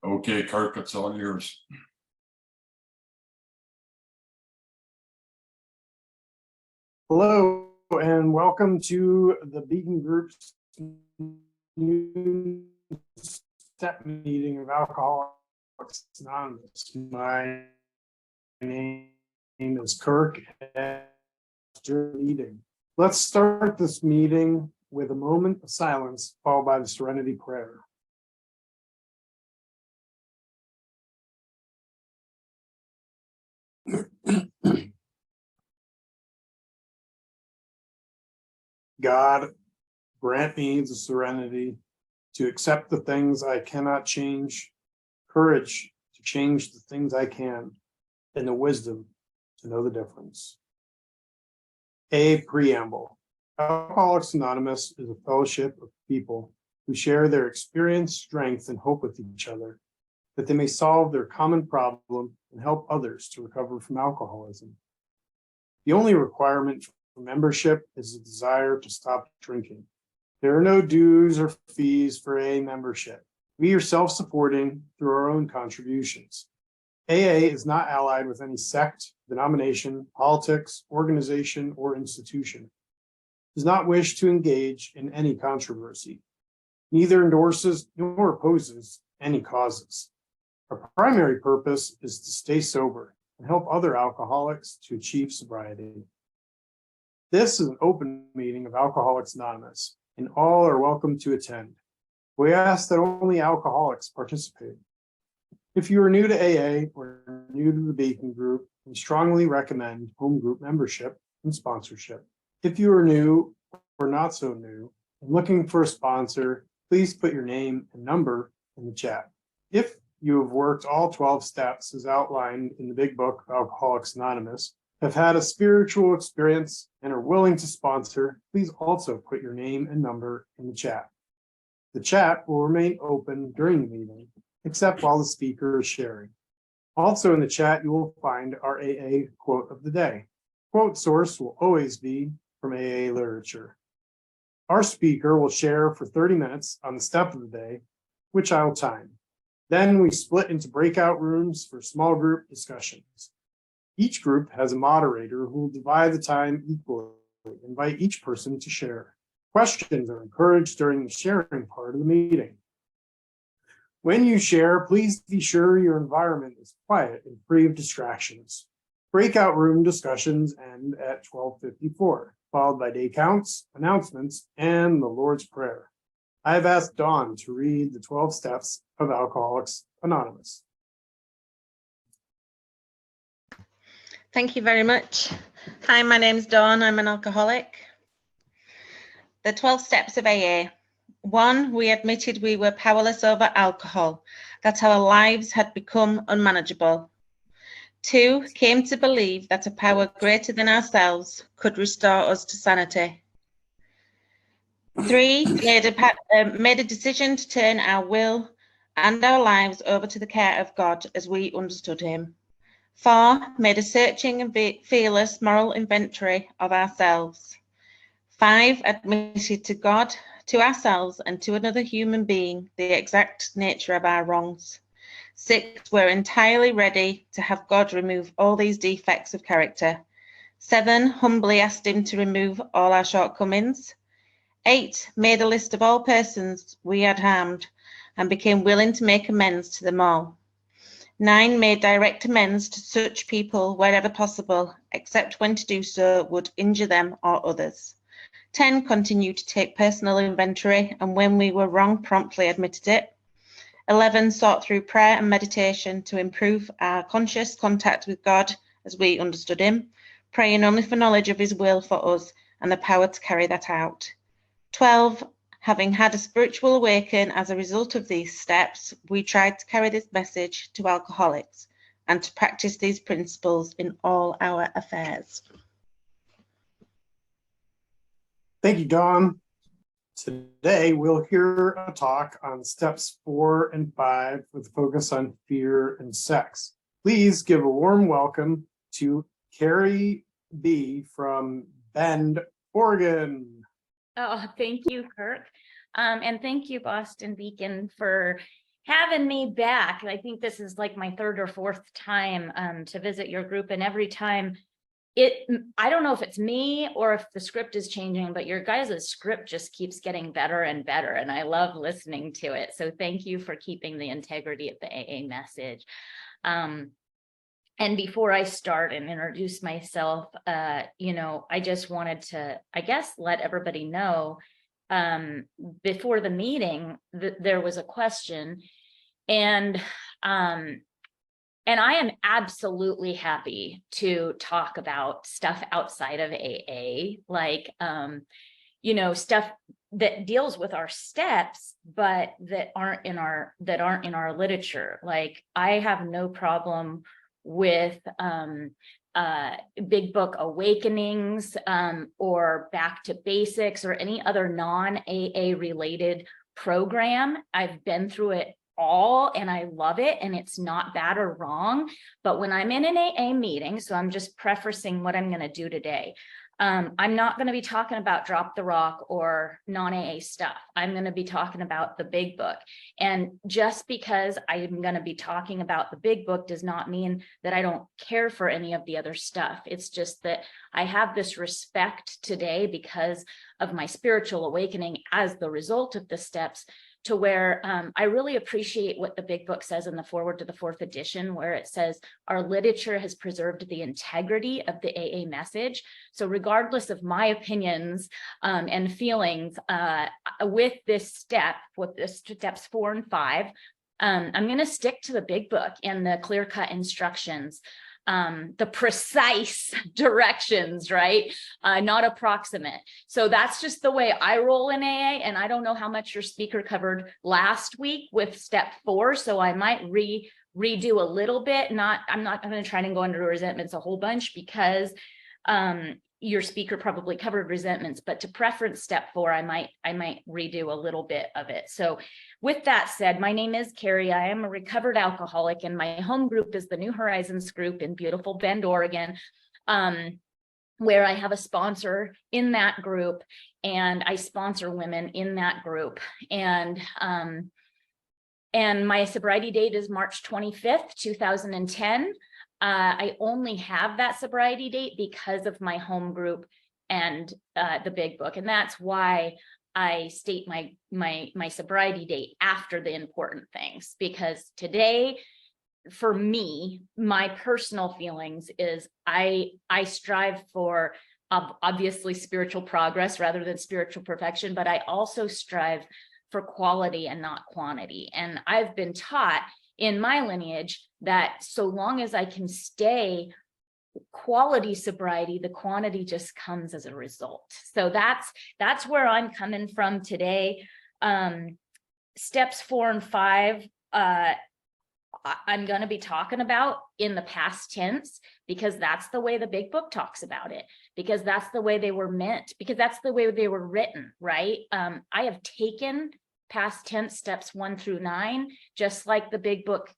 Okay, Kirk, it's all yours. Hello and welcome to the Beacon Group's new step meeting of Alcoholics Anonymous. My name is Kirk and meeting. Let's start this meeting with a moment of silence followed by the Serenity Prayer. God, grant me the serenity to accept the things I cannot change, courage to change the things I can, and the wisdom to know the difference. A preamble. Alcoholics Anonymous is a fellowship of people who share their experience, strength, and hope with each other, that they may solve their common problem and help others to recover from alcoholism. The only requirement for membership is a desire to stop drinking. There are no dues or fees for AA membership. We are self-supporting through our own contributions. AA is not allied with any sect, denomination, politics, organization, or institution. It does not wish to engage in any controversy. Neither endorses nor opposes any causes. Our primary purpose is to stay sober and help other alcoholics to achieve sobriety. This is an open meeting of Alcoholics Anonymous, and all are welcome to attend. We ask that only alcoholics participate. If you are new to AA or new to the Beacon Group, we strongly recommend home group membership and sponsorship. If you are new or not so new and looking for a sponsor, please put your name and number in the chat. If you have worked all 12 steps as outlined in the Big Book of Alcoholics Anonymous, have had a spiritual experience, and are willing to sponsor, please also put your name and number in the chat. The chat will remain open during the meeting, except while the speaker is sharing. Also in the chat, you will find our AA quote of the day. Quote source will always be from AA literature. Our speaker will share for 30 minutes on the step of the day, which I will time. Then we split into breakout rooms for small group discussions. Each group has a moderator who will divide the time equally, invite each person to share. Questions are encouraged during the sharing part of the meeting. When you share, please be sure your environment is quiet and free of distractions. Breakout room discussions end at 12:54, followed by day counts, announcements, and the Lord's Prayer. I have asked Dawn to read the 12 steps of Alcoholics Anonymous. Thank you very much. Hi, my name's Dawn. I'm an alcoholic. The 12 steps of AA. 1, we admitted we were powerless over alcohol, that our lives had become unmanageable. 2, came to believe that a power greater than ourselves could restore us to sanity. 3, made a decision to turn our will and our lives over to the care of God as we understood him. 4, made a searching and fearless moral inventory of ourselves. 5, admitted to God, to ourselves, and to another human being the exact nature of our wrongs. 6, we're entirely ready to have God remove all these defects of character. 7, humbly asked him to remove all our shortcomings. 8, made a list of all persons we had harmed and became willing to make amends to them all. 9, made direct amends to such people wherever possible, except when to do so would injure them or others. 10, continued to take personal inventory, and when we were wrong, promptly admitted it. 11, sought through prayer and meditation to improve our conscious contact with God as we understood him, praying only for knowledge of his will for us and the power to carry that out. 12, having had a spiritual awakening as a result of these steps, we tried to carry this message to alcoholics and to practice these principles in all our affairs. Thank you, Dawn. Today, we'll hear a talk on steps 4 and 5 with a focus on fear and sex. Please give a warm welcome to CARRIE B from Bend, Oregon. Oh, thank you, Kirk. And thank you, Boston Beacon, for having me back. I think this is like my third or fourth time to visit your group, and every time I don't know if it's me or if the script is changing, but your guys' script just keeps getting better and better, and I love listening to it. So thank you for keeping the integrity of the AA message. And before I start and introduce myself, you know, I just wanted to, I guess, let everybody know before the meeting that there was a question, and I am absolutely happy to talk about stuff outside of AA, like you know, stuff that deals with our steps, but that aren't in our literature. Like, I have no problem with Big Book Awakenings or Back to Basics or any other non-AA related program. I've been through it all and I love it, and it's not bad or wrong. But when I'm in an AA meeting, so I'm just prefacing what I'm going to do today, I'm not going to be talking about Drop the Rock or non-AA stuff. I'm going to be talking about the Big Book. And just because I'm going to be talking about the Big Book does not mean that I don't care for any of the other stuff. It's just that I have this respect today because of my spiritual awakening as the result of the steps, to where I really appreciate what the Big Book says in the foreword to the 4th edition, where it says our literature has preserved the integrity of the AA message. So regardless of my opinions and feelings with this step, with the steps 4 and 5, I'm going to stick to the Big Book and the clear-cut instructions, the precise directions, right? Not approximate. So that's just the way I roll in AA. And I don't know how much your speaker covered last week with step 4. So I might redo a little bit. I'm not going to try and go into resentments a whole bunch, because your speaker probably covered resentments, but to preference step 4, I might redo a little bit of it. So with that said, my name is Carrie. I am a recovered alcoholic, and my home group is the New Horizons group in beautiful Bend, Oregon, where I have a sponsor in that group, and I sponsor women in that group. And my sobriety date is March 25th, 2010. I only have that sobriety date because of my home group and the Big Book. And that's why I state my sobriety date after the important things, because today, for me, my personal feelings is I strive for obviously spiritual progress rather than spiritual perfection, but I also strive for quality and not quantity. And I've been taught in my lineage that so long as I can stay quality sobriety, the quantity just comes as a result. So that's where I'm coming from today. Steps 4 and 5, I'm going to be talking about in the past tense, because that's the way the Big Book talks about it, because that's the way they were meant, because that's the way they were written, right? I have taken past tense steps 1 through 9, just like the Big Book,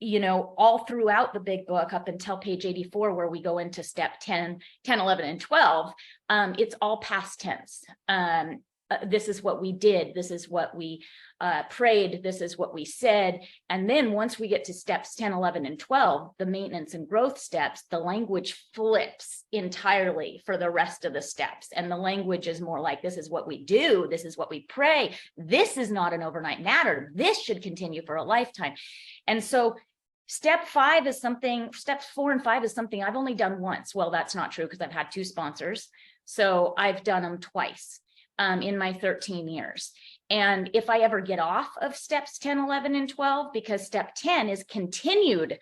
you know, all throughout the Big Book up until page 84, where we go into step 10, 11, and 12. It's all past tense. This is what we did. This is what we prayed. This is what we said. And then once we get to steps 10, 11, and 12, the maintenance and growth steps, the language flips entirely for the rest of the steps. And the language is more like, this is what we do. This is what we pray. This is not an overnight matter. This should continue for a lifetime. And so steps 4 and 5 is something I've only done once. Well, that's not true, because I've had 2 sponsors. So I've done them twice in my 13 years. And if I ever get off of steps 10, 11, and 12, because step 10 is continued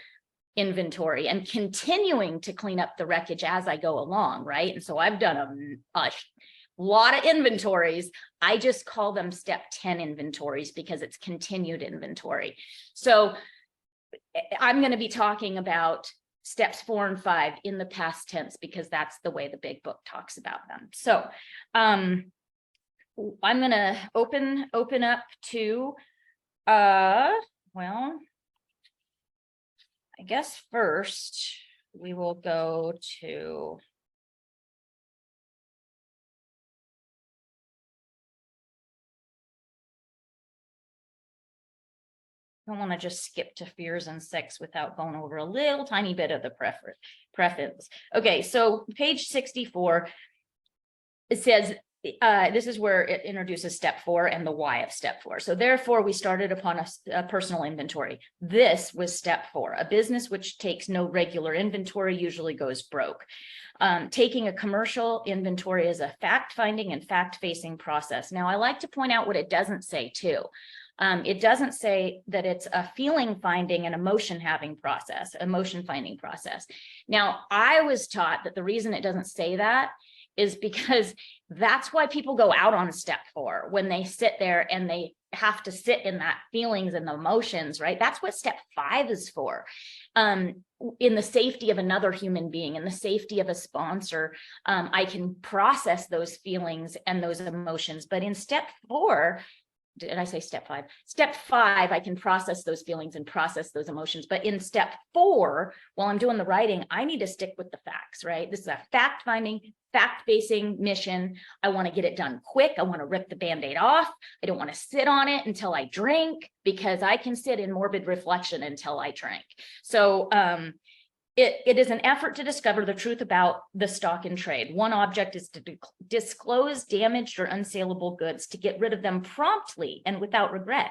inventory and continuing to clean up the wreckage as I go along, right? And so I've done a lot of inventories. I just call them step 10 inventories because it's continued inventory. So I'm going to be talking about steps 4 and 5 in the past tense, because that's the way the Big Book talks about them. So I'm going to open up to, well, I guess first we will go to don't want to just skip to fears and sex without going over a little tiny bit of the preface. Okay, so page 64, it says, this is where it introduces step 4 and the why of step 4. So therefore, we started upon a personal inventory. This was step 4. A business which takes no regular inventory usually goes broke. Taking a commercial inventory is a fact-finding and fact-facing process. Now, I like to point out what it doesn't say too. It doesn't say that it's a feeling finding and emotion finding process. Now, I was taught that the reason it doesn't say that is because that's why people go out on step 4 when they sit there and they have to sit in that feelings and the emotions, right? That's what step 5 is for. In the safety of another human being, in the safety of a sponsor, I can process those feelings and those emotions. But in step 4, did I say step 5? Step 5, I can process those feelings and process those emotions. But in step 4, while I'm doing the writing, I need to stick with the facts, right? This is a fact-finding, fact-facing mission. I want to get it done quick. I want to rip the Band-Aid off. I don't want to sit on it until I drink, because I can sit in morbid reflection until I drink. So it is an effort to discover the truth about the stock in trade. One object is to disclose damaged or unsaleable goods, to get rid of them promptly and without regret.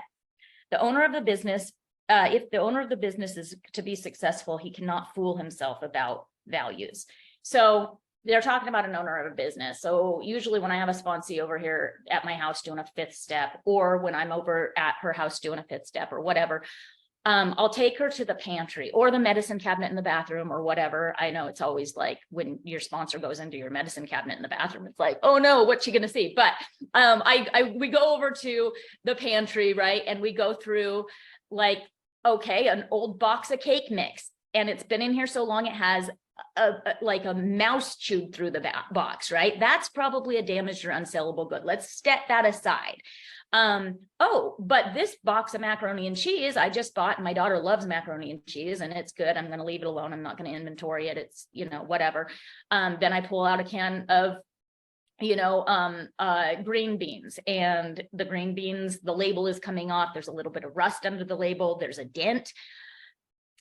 The owner of the business, if the owner of the business is to be successful, he cannot fool himself about values. So they're talking about an owner of a business. So usually when I have a sponsee over here at my house doing a 5th step, or when I'm over at her house doing a 5th step or whatever, I'll take her to the pantry or the medicine cabinet in the bathroom or whatever. I know it's always like when your sponsor goes into your medicine cabinet in the bathroom, it's like, oh no, what's she gonna see? But we go over to the pantry, right? And we go through like, okay, an old box of cake mix, and it's been in here so long it has like a mouse chewed through the box, right? That's probably a damaged or unsellable good. Let's step that aside. Oh, but this box of macaroni and cheese I just bought, and my daughter loves macaroni and cheese and it's good. I'm going to leave it alone. I'm not going to inventory it. It's, you know, whatever. Then I pull out a can of, you know, green beans, and the green beans, the label is coming off. There's a little bit of rust under the label. There's a dent.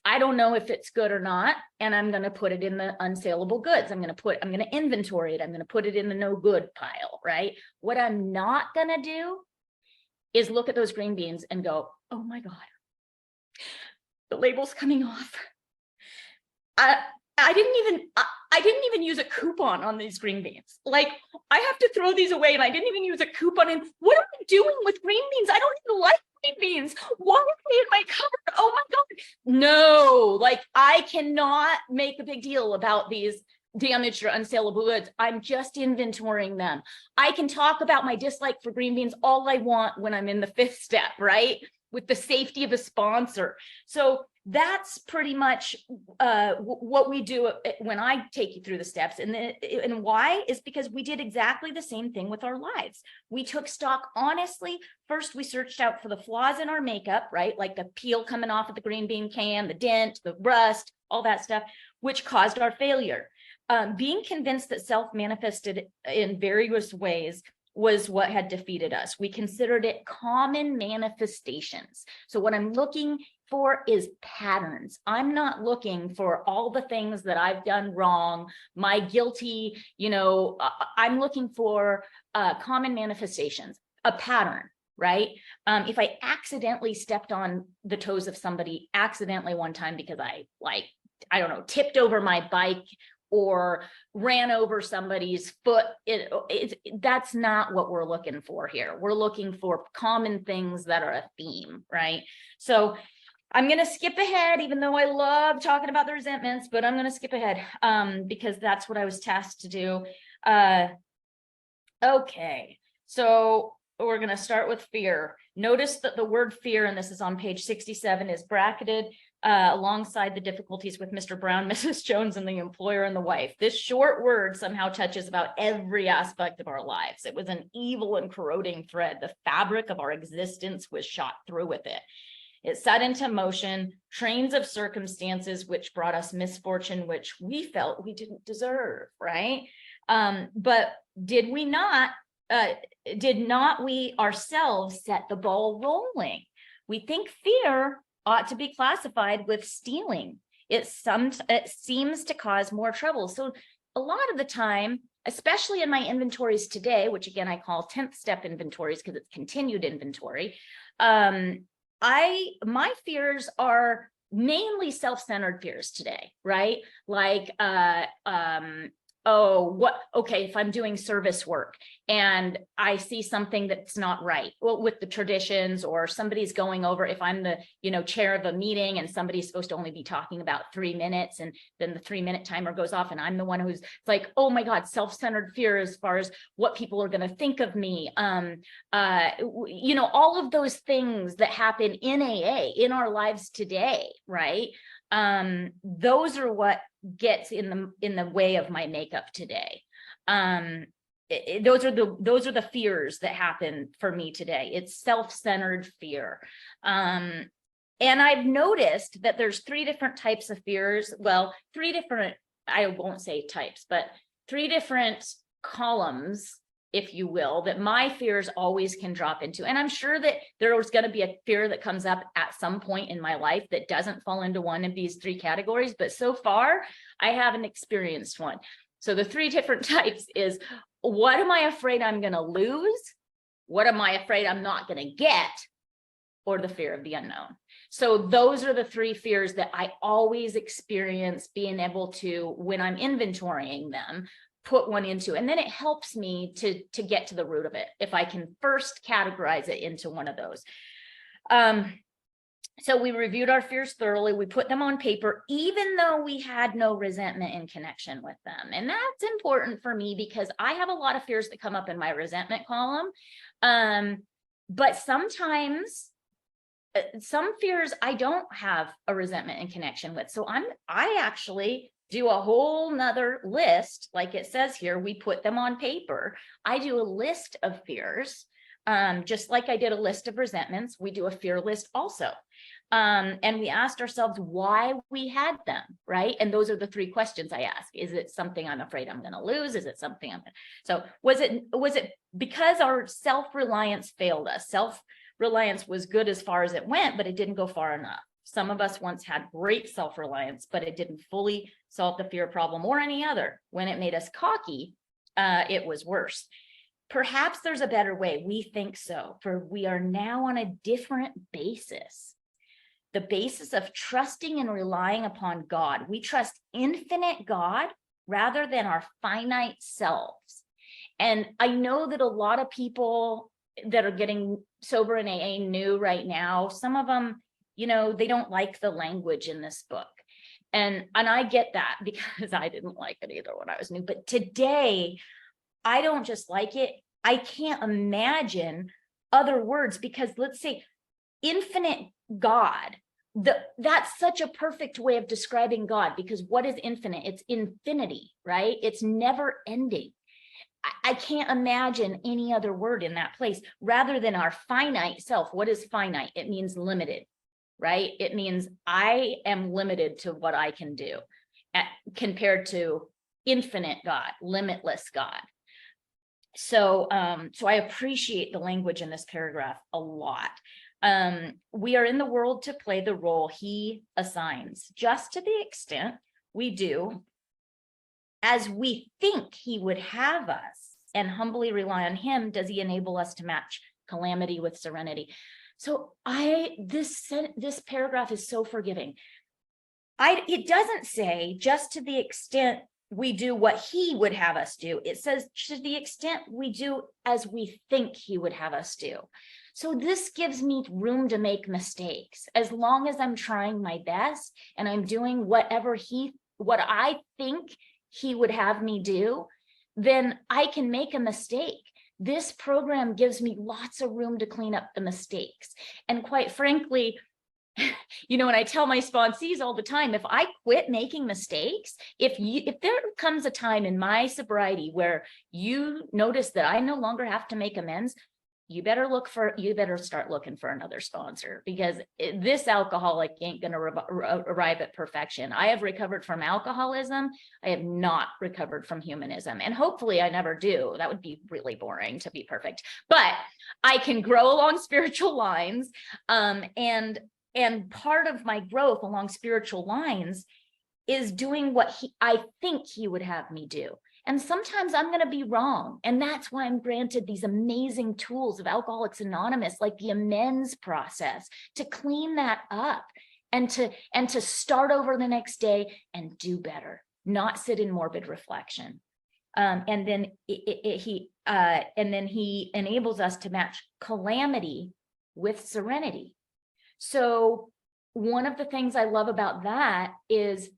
I don't know if it's good or not, and I'm going to put it in the unsaleable goods. I'm going to inventory it. I'm going to put it in the no good pile, right? What I'm not going to do is look at those green beans and go, oh my God, the label's coming off. I didn't even use a coupon on these green beans. Like, I have to throw these away, and I didn't even use a coupon. And what am I doing with green beans? I don't even like green beans. Why are they in my cupboard? Oh my God. No, like, I cannot make a big deal about these damaged or unsaleable goods. I'm just inventorying them. I can talk about my dislike for green beans all I want when I'm in the 5th step, right? With the safety of a sponsor. So that's pretty much what we do when I take you through the steps. And why is because we did exactly the same thing with our lives. We took stock honestly. First, we searched out for the flaws in our makeup, right? Like the peel coming off of the green bean can, the dent, the rust, all that stuff, which caused our failure. Being convinced that self manifested in various ways was what had defeated us. We considered it common manifestations. So what I'm looking for is patterns. I'm not looking for all the things that I've done wrong, my guilty, you know, I'm looking for common manifestations, a pattern, right? If I accidentally stepped on the toes of somebody accidentally one time because I don't know, tipped over my bike or ran over somebody's foot, that's not what we're looking for here. We're looking for common things that are a theme, right? So I'm going to skip ahead, even though I love talking about the resentments, but I'm going to skip ahead because that's what I was tasked to do. Okay, so we're going to start with fear. Notice that the word fear, and this is on page 67, is bracketed alongside the difficulties with Mr. Brown, Mrs. Jones, and the employer and the wife. This short word somehow touches about every aspect of our lives. It was an evil and corroding thread. The fabric of our existence was shot through with it. It set into motion trains of circumstances which brought us misfortune, which we felt we didn't deserve, right? But did not we ourselves set the ball rolling? we think fear ought to be classified with stealing. It seems to cause more trouble. So a lot of the time, especially in my inventories today, which again, I call 10th step inventories because it's continued inventory. My fears are mainly self-centered fears today, right? Like, okay, if I'm doing service work and I see something that's not right, well, with the traditions, or somebody's going over, if I'm the, chair of a meeting and somebody's supposed to only be talking about 3 minutes, and then the 3-minute timer goes off and I'm the one who's like, oh my God, self-centered fear as far as what people are going to think of me. All of those things that happen in AA, in our lives today, right? Those are what gets in the way of my makeup today. Those are the fears that happen for me today. It's self-centered fear. And I've noticed that there's 3 different types of fears. Well, 3 different, I won't say types, but 3 different columns, if you will, that my fears always can drop into. And I'm sure that there's going to be a fear that comes up at some point in my life that doesn't fall into one of these 3 categories. But so far, I haven't experienced one. So the 3 different types is, what am I afraid I'm going to lose? What am I afraid I'm not going to get? Or the fear of the unknown. So those are the 3 fears that I always experience being able to, when I'm inventorying them, put one into, and then it helps me to get to the root of it if I can first categorize it into one of those. So we reviewed our fears thoroughly. We put them on paper, even though we had no resentment in connection with them. And that's important for me because I have a lot of fears that come up in my resentment column. But sometimes some fears I don't have a resentment in connection with. So I actually do a whole nother list, like it says here, we put them on paper. I do a list of fears, just like I did a list of resentments, we do a fear list also. And we asked ourselves why we had them, right? And those are the 3 questions I ask. Is it something I'm afraid I'm going to lose? Is it something so was it because our self-reliance failed us? Self-reliance was good as far as it went, but it didn't go far enough. Some of us once had great self-reliance, but it didn't fully solve the fear problem or any other. When it made us cocky, it was worse. Perhaps there's a better way. We think so, for we are now on a different basis. The basis of trusting and relying upon God. We trust infinite God rather than our finite selves. And I know that a lot of people that are getting sober in AA new right now, some of them, they don't like the language in this book. And I get that because I didn't like it either when I was new. But today, I don't just like it. I can't imagine other words because let's say infinite God, that's such a perfect way of describing God, because what is infinite? It's infinity, right? It's never ending. I can't imagine any other word in that place rather than our finite self. What is finite? It means limited. Right? It means I am limited to what I can do compared to infinite God, limitless God. So I appreciate the language in this paragraph a lot. We are in the world to play the role he assigns, just to the extent we do as we think he would have us and humbly rely on him, does he enable us to match calamity with serenity. So this paragraph is so forgiving. It doesn't say just to the extent we do what he would have us do. It says to the extent we do as we think he would have us do. So this gives me room to make mistakes. As long as I'm trying my best and I'm doing what I think he would have me do, then I can make a mistake. This program gives me lots of room to clean up the mistakes. And quite frankly, and I tell my sponsees all the time, if I quit making mistakes, if there comes a time in my sobriety where you notice that I no longer have to make amends, you better start looking for another sponsor, because this alcoholic ain't going to arrive at perfection. I have recovered from alcoholism. I have not recovered from humanism, and hopefully I never do. That would be really boring to be perfect, but I can grow along spiritual lines. And part of my growth along spiritual lines is doing what I think he would have me do. And sometimes I'm going to be wrong. And that's why I'm granted these amazing tools of Alcoholics Anonymous, like the amends process, to clean that up and to start over the next day and do better, not sit in morbid reflection. And then he enables us to match calamity with serenity. So one of the things I love about that is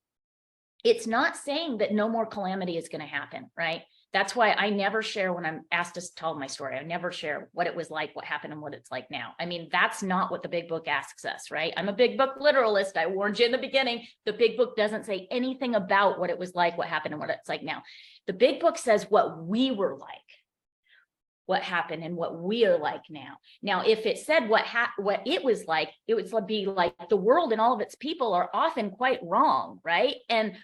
it's not saying that no more calamity is going to happen, right? That's why I never share when I'm asked to tell my story. I never share what it was like, what happened, and what it's like now. I mean, that's not what the big book asks us, right? I'm a big book literalist. I warned you in the beginning. The big book doesn't say anything about what it was like, what happened, and what it's like now. The big book says what we were like, what happened, and what we are like now. Now, if it said what it was like, it would be like the world and all of its people are often quite wrong, right? And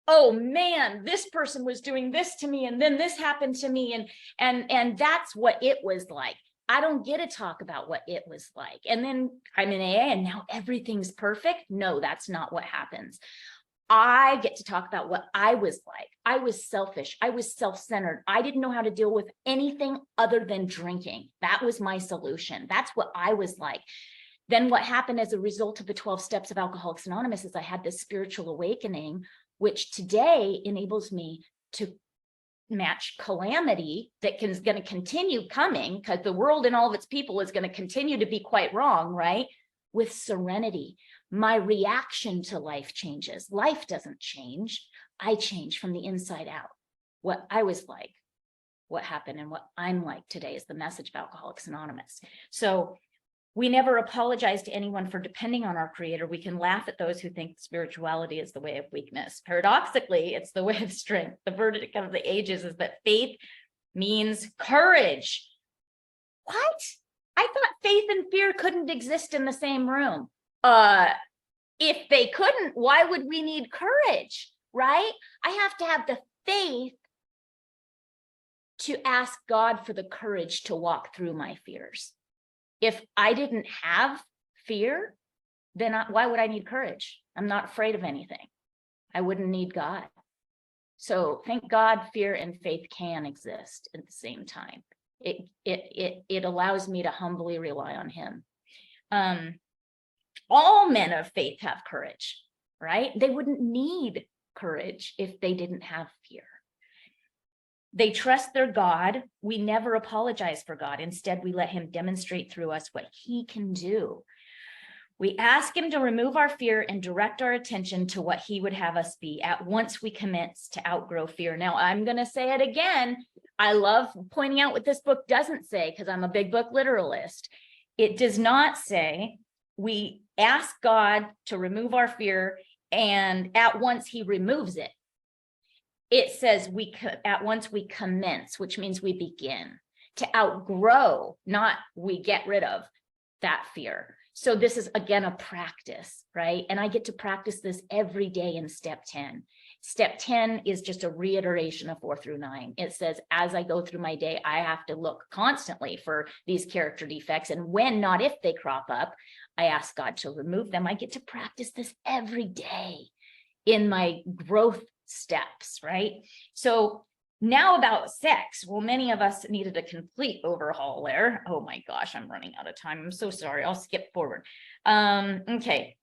oh man, this person was doing this to me, and then this happened to me, and that's what it was like. I don't get to talk about what it was like. And then I'm in AA and now everything's perfect. No, that's not what happens. I get to talk about what I was like. I was selfish. I was self-centered. I didn't know how to deal with anything other than drinking. That was my solution. That's what I was like. Then what happened as a result of the 12 steps of Alcoholics Anonymous is I had this spiritual awakening, which today enables me to match calamity that is going to continue coming, because the world and all of its people is going to continue to be quite wrong, right? With serenity. My reaction to life changes. Life doesn't change. I change from the inside out. What I was like, what happened, and what I'm like today is the message of Alcoholics Anonymous. So we never apologize to anyone for depending on our creator. We can laugh at those who think spirituality is the way of weakness. Paradoxically, it's the way of strength. The verdict of the ages is that faith means courage. What? I thought faith and fear couldn't exist in the same room. If they couldn't, why would we need courage, right? I have to have the faith to ask God for the courage to walk through my fears. If I didn't have fear, then why would I need courage? I'm not afraid of anything. I wouldn't need God. So thank God, fear and faith can exist at the same time. It allows me to humbly rely on him. All men of faith have courage, right? They wouldn't need courage if they didn't have fear. They trust their God. We never apologize for God. Instead, we let him demonstrate through us what he can do. We ask him to remove our fear and direct our attention to what he would have us be at once we commence to outgrow fear. Now, I'm going to say it again. I love pointing out what this book doesn't say, because I'm a big book literalist. It does not say we ask God to remove our fear and at once he removes it. It says at once we commence, which means we begin to outgrow, not we get rid of that fear. So this is, again, a practice, right? And I get to practice this every day in step 10. Step 10 is just a reiteration of 4 through 9. It says, as I go through my day, I have to look constantly for these character defects. And when, not if they crop up, I ask God to remove them. I get to practice this every day in my growth steps, right? So now about sex. Well, many of us needed a complete overhaul there. Oh my gosh, I'm running out of time. I'm so sorry. I'll skip forward. Okay.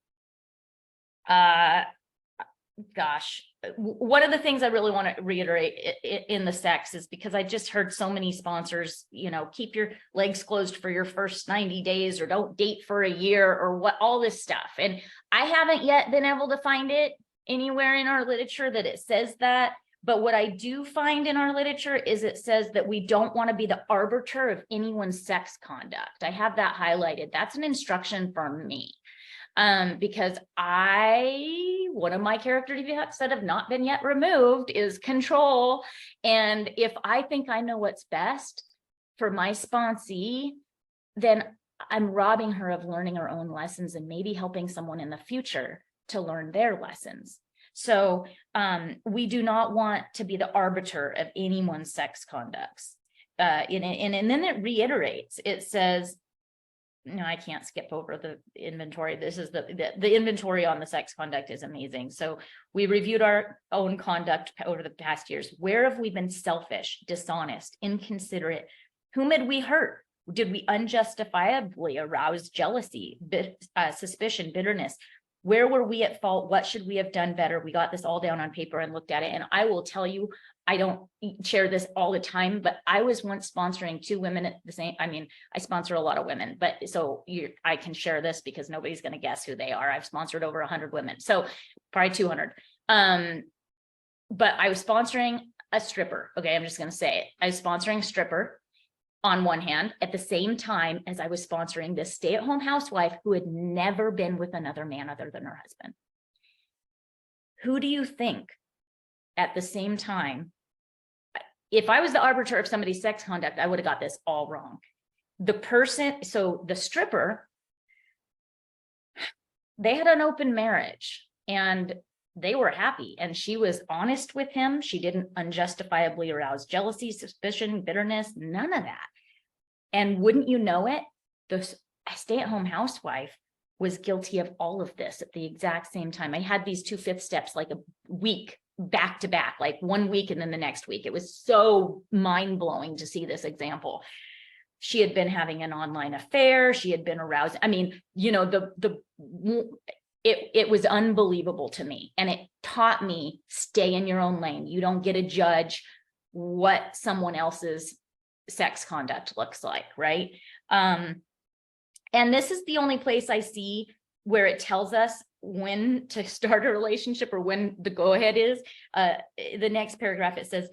Gosh, one of the things I really want to reiterate in the sex is because I just heard so many sponsors, keep your legs closed for your first 90 days or don't date for a year or what, all this stuff. And I haven't yet been able to find it anywhere in our literature that it says that. But what I do find in our literature is it says that we don't want to be the arbiter of anyone's sex conduct. I have that highlighted. That's an instruction from me. Because one of my character defects that have not been yet removed is control. And if I think I know what's best for my sponsee, then I'm robbing her of learning her own lessons and maybe helping someone in the future to learn their lessons. So we do not want to be the arbiter of anyone's sex conducts. And then it reiterates, it says, no, I can't skip over the inventory. This is the inventory on the sex conduct is amazing. So we reviewed our own conduct over the past years. Where have we been selfish, dishonest, inconsiderate? Whom had we hurt? Did we unjustifiably arouse jealousy, suspicion, bitterness? Where were we at fault? What should we have done better? We got this all down on paper and looked at it. And I will tell you, I don't share this all the time, but I was once sponsoring 2 women at the same, I mean, I sponsor a lot of women, but so I can share this because nobody's going to guess who they are. I've sponsored over 100 women, so probably 200. But I was sponsoring a stripper. Okay, I'm just going to say it. I was sponsoring a stripper on one hand, at the same time as I was sponsoring this stay-at-home housewife who had never been with another man other than her husband. Who do you think at the same time, if I was the arbiter of somebody's sex conduct, I would have got this all wrong. The person, so the stripper, they had an open marriage and they were happy, and she was honest with him. She didn't unjustifiably arouse jealousy, suspicion, bitterness, none of that. And wouldn't you know it, the stay-at-home housewife was guilty of all of this at the exact same time. I had these 2 fifth steps like a week back to back, like 1 week and then the next week. It was so mind-blowing to see this example. She had been having an online affair. She had been aroused. I mean, you know, it was unbelievable to me. And it taught me, stay in your own lane. You don't get to judge what someone else's sex conduct looks like, right? And this is the only place I see where it tells us when to start a relationship or when the go-ahead is. The next paragraph, it says,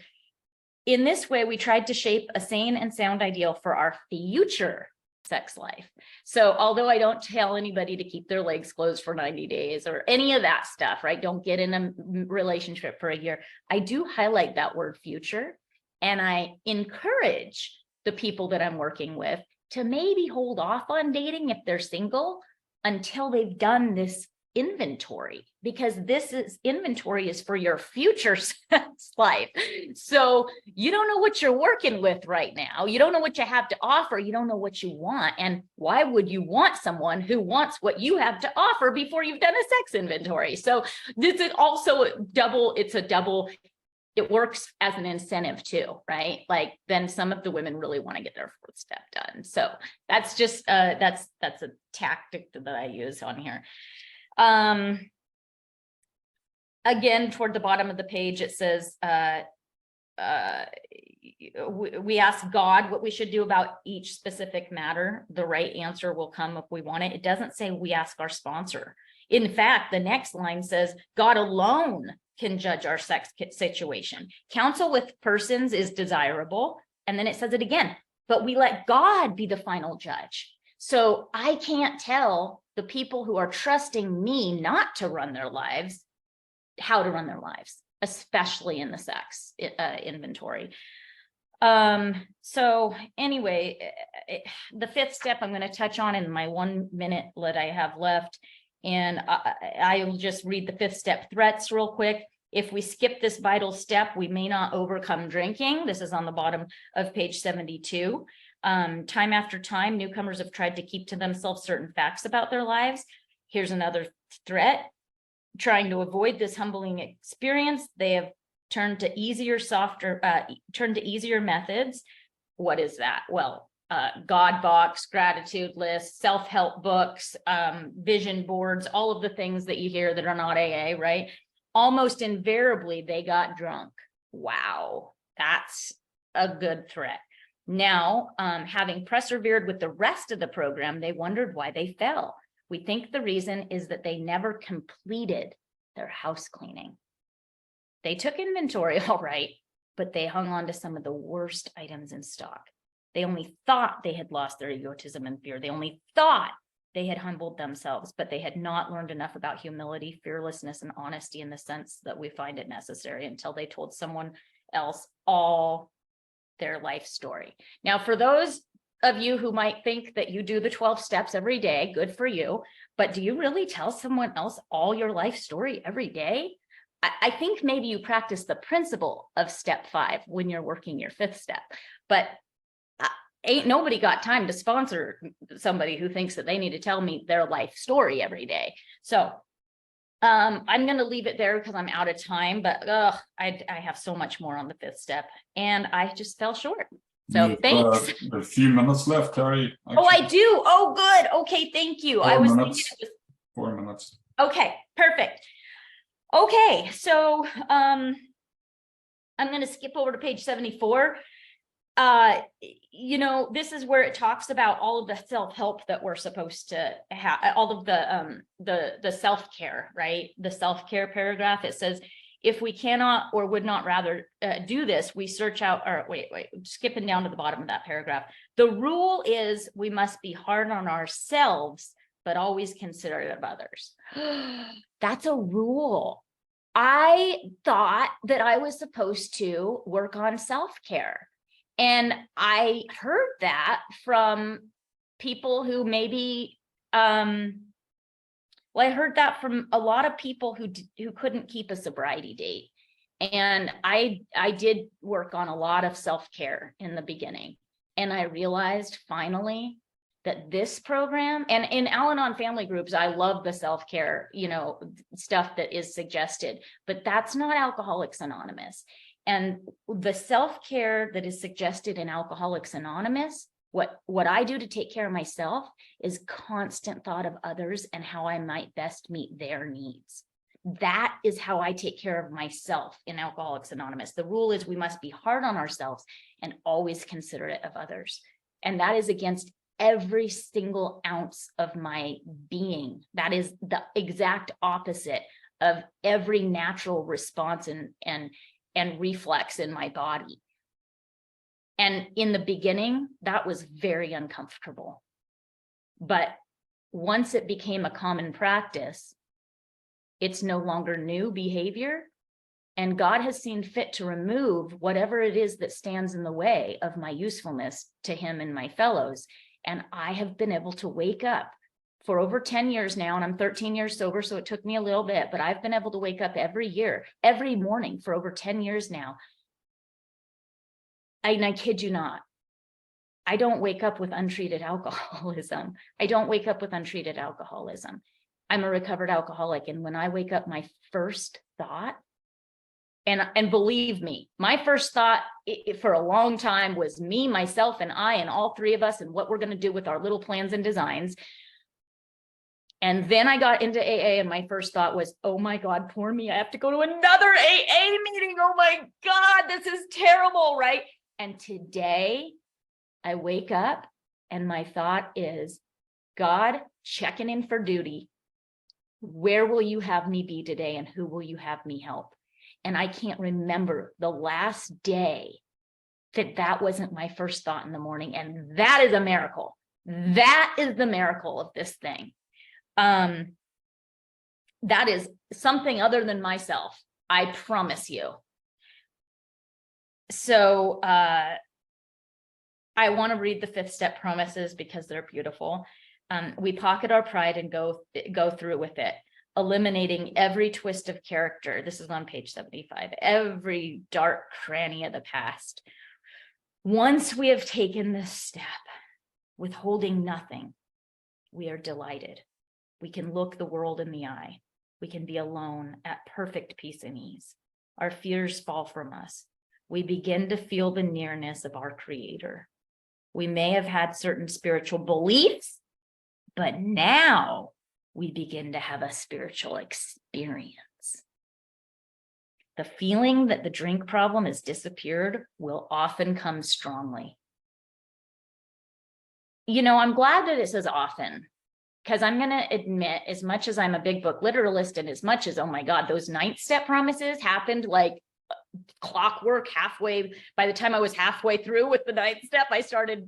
in this way, we tried to shape a sane and sound ideal for our future sex life. So although I don't tell anybody to keep their legs closed for 90 days or any of that stuff, right? Don't get in a relationship for a year. I do highlight that word future, and I encourage the people that I'm working with to maybe hold off on dating if they're single until they've done this inventory, because this is inventory is for your future sex life. So you don't know what you're working with right now. You don't know what you have to offer. You don't know what you want. And why would you want someone who wants what you have to offer before you've done a sex inventory? So this is also it works as an incentive too, right? Like then some of the women really want to get their 4th step done. So that's just that's a tactic that I use on here. Again, toward the bottom of the page, it says, we ask God what we should do about each specific matter. The right answer will come if we want it. It doesn't say we ask our sponsor. In fact, the next line says, God alone can judge our sex situation. Counsel with persons is desirable. And then it says it again, but we let God be the final judge. So I can't tell the people who are trusting me not to run their lives how to run their lives, especially in the sex inventory. So anyway, the 5th step I'm going to touch on in my 1 minute that I have left. And I will just read the 5th step threats real quick. If we skip this vital step, we may not overcome drinking. This is on the bottom of page 72. Time after time, newcomers have tried to keep to themselves certain facts about their lives. Here's another threat. Trying to avoid this humbling experience, they have turned to easier methods. What is that? Well, God box, gratitude lists, self-help books, vision boards, all of the things that you hear that are not AA, right? Almost invariably, they got drunk. Wow, that's a good threat. Now, having persevered with the rest of the program, they wondered why they fell. We think the reason is that they never completed their house cleaning. They took inventory, all right, but they hung on to some of the worst items in stock. They only thought they had lost their egotism and fear. They only thought they had humbled themselves, but they had not learned enough about humility, fearlessness, and honesty in the sense that we find it necessary until they told someone else all their life story. Now, for those of you who might think that you do the 12 steps every day, good for you. But do you really tell someone else all your life story every day? I think maybe you practice the principle of step 5 when you're working your 5th step, but ain't nobody got time to sponsor somebody who thinks that they need to tell me their life story every day. So I'm going to leave it there because I'm out of time, but I have so much more on the 5th step and I just fell short. So thanks. A few minutes left, Carrie. Oh, I do. Oh, good. Okay, thank you. 4 I was minutes. thinking it 4 minutes. was okay, perfect. Okay, so I'm going to skip over to page 74. You know, this is where it talks about all of the self-help that we're supposed to have, all of the self-care, right? The self-care paragraph, it says, if we cannot or would not rather do this, we search out, or wait, skipping down to the bottom of that paragraph. The rule is we must be hard on ourselves, but always considerate of others. That's a rule. I thought that I was supposed to work on self-care. And I heard that from people who maybe, I heard that from a lot of people who couldn't keep a sobriety date. And I did work on a lot of self-care in the beginning. And I realized finally that this program, and in Al-Anon family groups, I love the self-care, you know, stuff that is suggested, but that's not Alcoholics Anonymous. And the self-care that is suggested in Alcoholics Anonymous, what I do to take care of myself is constant thought of others and how I might best meet their needs. That is how I take care of myself in Alcoholics Anonymous. The rule is we must be hard on ourselves and always considerate of others. And that is against every single ounce of my being. That is the exact opposite of every natural response and reflex in my body. And in the beginning, that was very uncomfortable. But once it became a common practice, it's no longer new behavior. And God has seen fit to remove whatever it is that stands in the way of my usefulness to him and my fellows. And I have been able to wake up for over 10 years now, and I'm 13 years sober, so it took me a little bit, but I've been able to wake up every morning for over 10 years now. And I kid you not, I don't wake up with untreated alcoholism. I'm a recovered alcoholic. And when I wake up, my first thought, and believe me, my first thought for a long time was me, myself, and I, and all three of us, and what we're going to do with our little plans and designs. And then I got into AA, and my first thought was, oh my God, poor me. I have to go to another AA meeting. Oh my God, this is terrible, right? And today I wake up and my thought is, God, checking in for duty. Where will you have me be today, and who will you have me help? And I can't remember the last day that wasn't my first thought in the morning. And that is a miracle. That is the miracle of this thing. That is something other than myself, I promise you. So I want to read the 5th step promises because they're beautiful. We pocket our pride and go through with it, eliminating every twist of character. This is on page 75, every dark cranny of the past. Once we have taken this step, withholding nothing, we are delighted. We can look the world in the eye. We can be alone at perfect peace and ease. Our fears fall from us. We begin to feel the nearness of our Creator. We may have had certain spiritual beliefs, but now we begin to have a spiritual experience. The feeling that the drink problem has disappeared will often come strongly. You know, I'm glad that it says often, because I'm going to admit, as much as I'm a big book literalist, and as much as, oh my God, those 9th step promises happened like clockwork halfway. By the time I was halfway through with the 9th step,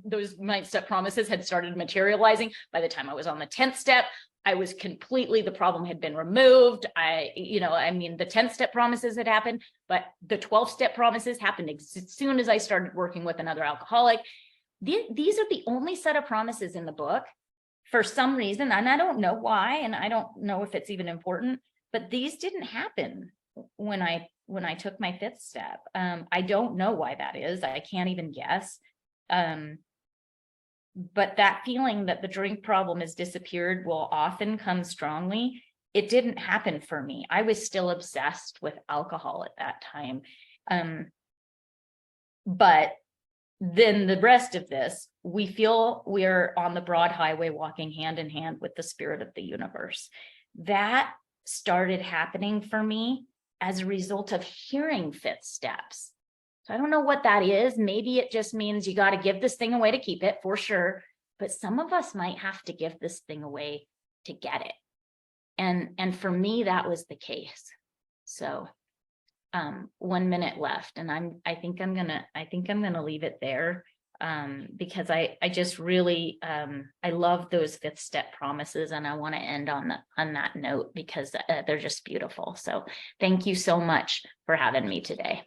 those 9th step promises had started materializing. By the time I was on the 10th step, I was completely, the problem had been removed. I mean, the 10-step promises had happened, but the 12-step promises happened as soon as I started working with another alcoholic. These are the only set of promises in the book for some reason, and I don't know why, and I don't know if it's even important, but these didn't happen when I took my 5th step. I don't know why that is. I can't even guess. But that feeling that the drink problem has disappeared will often come strongly. It didn't happen for me. I was still obsessed with alcohol at that time. But then the rest of this, we feel we're on the broad highway walking hand in hand with the spirit of the universe. That started happening for me as a result of hearing 5th steps. So I don't know what that is. Maybe it just means you got to give this thing away to keep it, for sure. But some of us might have to give this thing away to get it. And for me, that was the case. So 1 minute left, and I think I'm gonna leave it there, because I just really I love those 5th step promises, and I want to end on that note because they're just beautiful. So thank you so much for having me today.